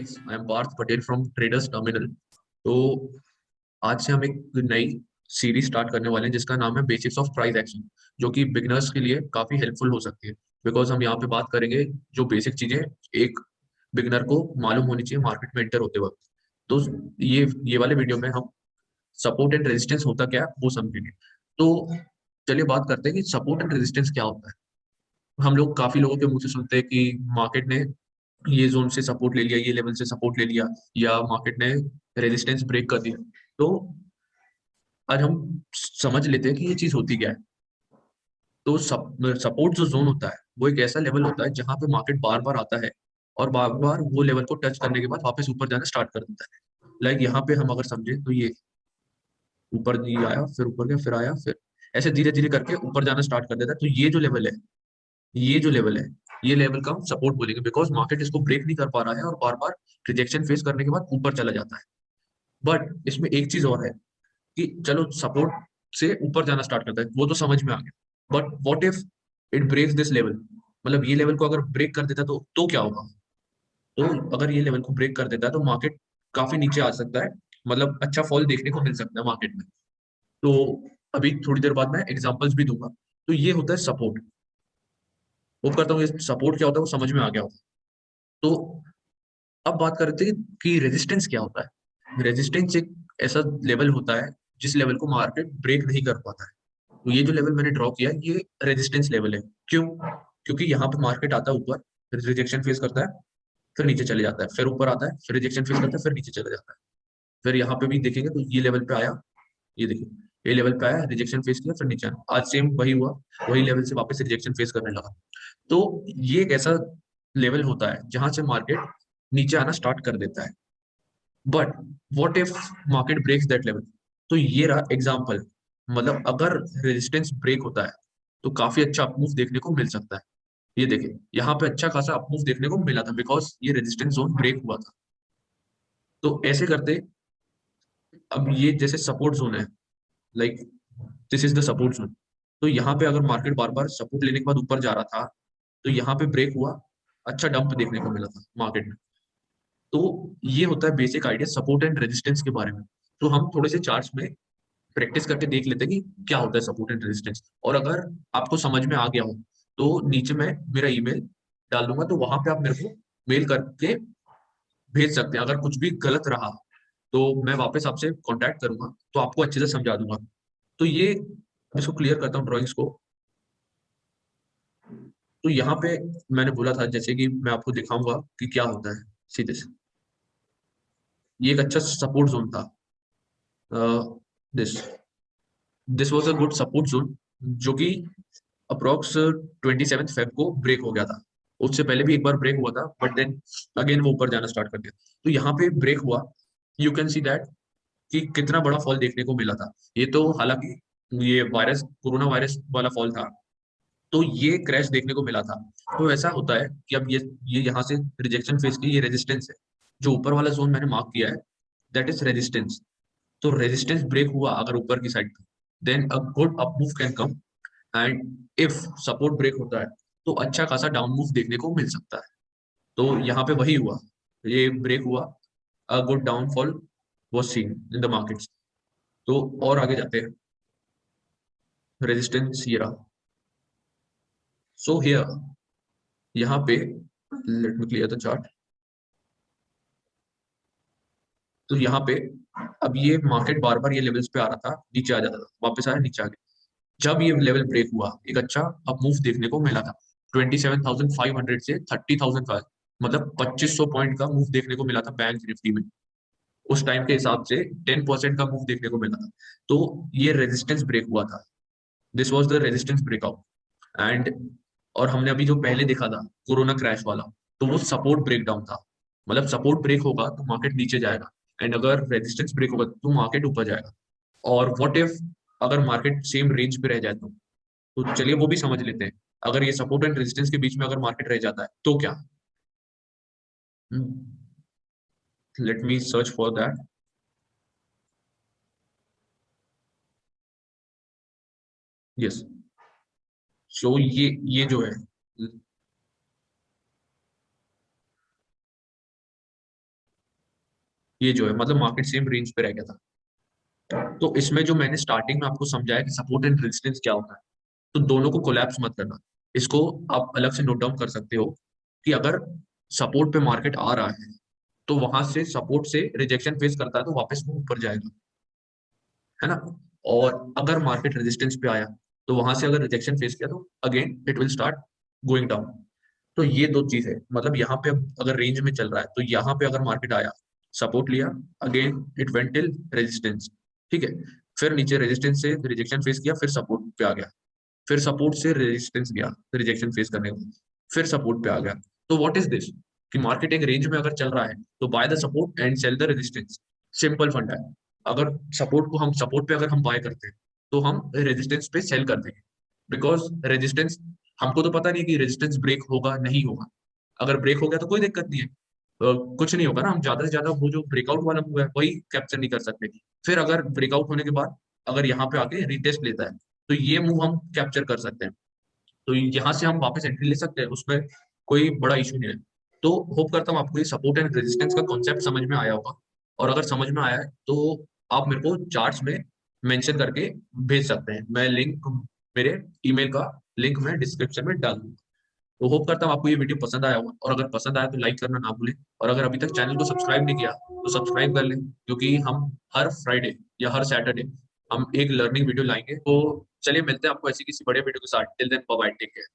Guys, I am Parth Patel from Traders Terminal. तो आज से हम एक नई सीरीज स्टार्ट करने वाले हैं जिसका नाम है बेसिक्स ऑफ प्राइस एक्शन, जो कि बिगनर्स के लिए काफी हेल्पफुल हो सकती है। बिकॉज हम यहाँ पे बात करेंगे जो बेसिक चीजें एक बिगनर को मालूम होनी चाहिए मार्केट में एंटर होते वक्त। तो ये वाले वीडियो में हम सपोर्ट एंड रेजिस्टेंस होता क्या है वो समझेंगे। तो चलिए बात करते हैं कि सपोर्ट एंड रेजिस्टेंस क्या होता है। हम लोग काफी लोगों के मुंह से सुनते हैं कि मार्केट ने ये जोन से सपोर्ट ले लिया, ये लेवल से सपोर्ट ले लिया, या मार्केट ने रेजिस्टेंस ब्रेक कर दिया। तो आज हम समझ लेते हैं कि ये चीज होती क्या है। तो सपोर्ट जो जोन होता है वो एक ऐसा लेवल होता है जहां पे मार्केट बार बार आता है और बार बार वो लेवल को टच करने के बाद वापस ऊपर जाना स्टार्ट कर देता है। लाइक यहाँ पे हम अगर समझे तो ये ऊपर नहीं आया, फिर ऊपर गया, फिर आया, फिर ऐसे धीरे धीरे करके ऊपर जाना स्टार्ट कर देता है। तो ये जो लेवल है, ये लेवल का हम सपोर्ट बोलेंगे, बिकॉज मार्केट इसको ब्रेक नहीं कर पा रहा है और बार बार रिजेक्शन फेस करने के बाद ऊपर चला जाता है। बट इसमें एक चीज और है कि चलो सपोर्ट से ऊपर जाना स्टार्ट करता है, वो तो समझ में आ गया। But what if it breaks this level, मतलब ये लेवल को अगर ब्रेक कर देता तो क्या होगा। तो अगर ये लेवल को ब्रेक कर देता है तो मार्केट काफी नीचे आ सकता है, मतलब अच्छा फॉल देखने को मिल सकता है मार्केट में। तो अभी थोड़ी देर बाद मैं एग्जांपल्स भी दूंगा। तो ये होता है सपोर्ट। होप करता हूँ ये सपोर्ट क्या होता है वो समझ में आ गया होगा। तो अब बात करते हैं कि रेजिस्टेंस क्या होता है। रेजिस्टेंस एक ऐसा लेवल होता है जिस लेवल को मार्केट ब्रेक नहीं कर पाता है। तो ये जो लेवल मैंने ड्रॉ किया है ये रेजिस्टेंस लेवल है। क्यों? क्योंकि यहाँ पे मार्केट आता है ऊपर, फिर रिजेक्शन फेस करता है, फिर नीचे चले जाता है, फिर ऊपर आता है, फिर रिजेक्शन फेस करता है, फिर नीचे चले जाता है। फिर यहाँ पे भी देखेंगे तो ये लेवल पे आया, ये देखिए, ये लेवल पे आया, रिजेक्शन फेस किया, फिर नीचे आया। आज सेम वही हुआ, वही लेवल से वापस रिजेक्शन फेस करने लगा। तो ये एक ऐसा लेवल होता है जहां से मार्केट नीचे आना स्टार्ट कर देता है। But what if market breaks that level. तो ये रहा एग्जांपल, मतलब अगर रेजिस्टेंस ब्रेक होता है तो काफी अच्छा अपमूव देखने को मिल सकता है। ये देखिए यहाँ पे अच्छा खासा अपमूव देखने को मिला था बिकॉज ये रेजिस्टेंस जोन ब्रेक हुआ था। तो ऐसे करते, अब ये जैसे सपोर्ट जोन है, like this is the support zone. तो यहाँ पे अगर मार्केट बार बार सपोर्ट लेने के बाद ऊपर जा रहा था तो यहाँ पे ब्रेक हुआ, अच्छा डंप देखने को मिला था मार्केट में। तो ये होता है basic idea support and resistance के बारे में। तो हम थोड़े से चार्ट्स में प्रैक्टिस करके देख लेते हैं कि क्या होता है सपोर्ट एंड रेजिस्टेंस। और अगर आपको समझ में आ गया हो तो नीचे मैं मेरा ईमेल डाल दूंगा, तो वहां पे आप मेरे को मेल करके भेज सकते हैं। अगर कुछ भी गलत रहा तो मैं वापस आपसे कांटेक्ट करूंगा, तो आपको अच्छे से समझा दूंगा। तो ये इसको क्लियर करता हूँ ड्राइंग्स को। तो यहाँ पे मैंने बोला था जैसे कि मैं आपको दिखाऊंगा कि क्या होता है सीधे से। ये एक अच्छा सपोर्ट जोन था। This this was a good support zone, जो कि अप्रोक्स 27 फेब को ब्रेक हो गया था। उससे पहले भी एक बार ब्रेक हुआ था, बट देन अगेन वो ऊपर जाना स्टार्ट कर दिया। तो यहाँ पे ब्रेक हुआ, यू कैन सी दैट कि कितना बड़ा फॉल देखने को मिला था। ये तो हालांकि ये वायरस, कोरोना वायरस वाला फॉल था, तो ये क्रैश देखने को मिला था। तो ऐसा होता है कि अब ये यहाँ से रिजेक्शन फेस की, ये रेजिस्टेंस है। जो ऊपर वाला जोन मैंने मार्क किया है दैट इज रेजिस्टेंस। तो रेजिस्टेंस ब्रेक हुआ अगर ऊपर की साइड पे, then a good up move can come. And if support break होता है तो अच्छा खासा डाउन मूव देखने को मिल सकता है। तो यहाँ पे वही हुआ, ये ब्रेक हुआ, a good downfall was seen in the markets. तो और आगे जाते हैं, रेजिस्टेंस ये रहा। सो हियर, यहाँ पे let me clear the chart. तो यहाँ पे अब ये मार्केट बार बार ये लेवल्स पे आ रहा था, नीचे आ जाता था, वापस आया, नीचे आ गया। जब ये लेवल ब्रेक हुआ एक अच्छा अप मूव देखने को मिला था। 27,500 से 30,000 का, मतलब 2500 पॉइंट का मूव देखने को मिला था बैंक निफ्टी में। उस टाइम के हिसाब से 10% का मूव देखने को मिला था। तो ये रेजिस्टेंस ब्रेक हुआ था, this was the resistance breakout. And और हमने अभी जो पहले देखा था कोरोना क्रैश वाला, तो वो सपोर्ट ब्रेकडाउन था। मतलब सपोर्ट ब्रेक होगा तो मार्केट नीचे जाएगा, एंड अगर रेजिस्टेंस ब्रेक होगा तो मार्केट ऊपर जाएगा। और व्हाट इफ अगर मार्केट सेम रेंज पे रह जाए तो चलिए वो भी समझ लेते हैं। अगर ये सपोर्ट एंड रेजिस्टेंस के बीच में अगर मार्केट रह जाता है तो क्या। Let me search for that. Yes. So ये जो है, ये जो है मतलब मार्केट सेम रेंज पे रह गया था। तो इसमें जो मैंने स्टार्टिंग में आपको समझाया कि सपोर्ट एंड रेजिस्टेंस क्या होता है, तो दोनों को कोलैप्स मत करना। इसको आप अलग से नोट डाउन कर सकते हो कि अगर सपोर्ट पे मार्केट आ रहा है तो वहां से सपोर्ट से रिजेक्शन फेस करता है तो वापस वो ऊपर जाएगा, है ना। और अगर मार्केट रेजिस्टेंस पे आया तो वहां से अगर रिजेक्शन फेस किया तो again it will start going down. तो ये दो चीज है, मतलब यहाँ पे अगर रेंज में चल रहा है तो यहाँ पे अगर मार्केट आया, सपोर्ट लिया, again it went till resistance, ठीक है, फिर नीचे रेजिस्टेंस से रिजेक्शन फेस किया, फिर सपोर्ट पे आ गया, फिर सपोर्ट से रेजिस्टेंस गया रिजेक्शन फेस करने को, फिर सपोर्ट पे आ गया। तो व्हाट इज दिस, कि मार्केट एक रेंज में अगर चल रहा है तो buy the support and sell the resistance. Simple funda है। अगर सपोर्ट पे अगर हम बाय करते हैं तो हम रेजिस्टेंस पे सेल कर देंगे, बिकॉज रेजिस्टेंस, हमको तो पता नहीं कि रेजिस्टेंस ब्रेक होगा नहीं होगा। अगर ब्रेक हो गया तो कोई दिक्कत नहीं है, कुछ नहीं होगा ना, हम ज्यादा से ज्यादा वो जो ब्रेकआउट वाला मूव है वही कैप्चर नहीं कर सकते। फिर अगर ब्रेकआउट होने के बाद अगर यहाँ पे आके रिटेस्ट लेता है तो ये मूव हम कैप्चर कर सकते हैं, तो यहाँ से हम वापस एंट्री ले सकते हैं, उसमें कोई बड़ा इशू नहीं है। तो होप करता हूँ आपको ये सपोर्ट एंड रेजिस्टेंस का कॉन्सेप्ट समझ में आया होगा, और अगर समझ में आया है तो आप मेरे को चार्ट्स में मेंशन करके भेज सकते हैं। मैं लिंक, मेरे ईमेल का लिंक मैं डिस्क्रिप्शन में डाल दूंगा। तो होप करता हूँ आपको ये वीडियो पसंद आया होगा, और अगर पसंद आया तो लाइक करना ना भूलें, और अगर अभी तक चैनल को सब्सक्राइब नहीं किया तो सब्सक्राइब कर लें, क्योंकि हम हर फ्राइडे या हर सैटरडे हम एक लर्निंग वीडियो लाएंगे। तो चलिए मिलते हैं आपको ऐसी किसी बड़े वीडियो के साथ। Till then bye bye, take care.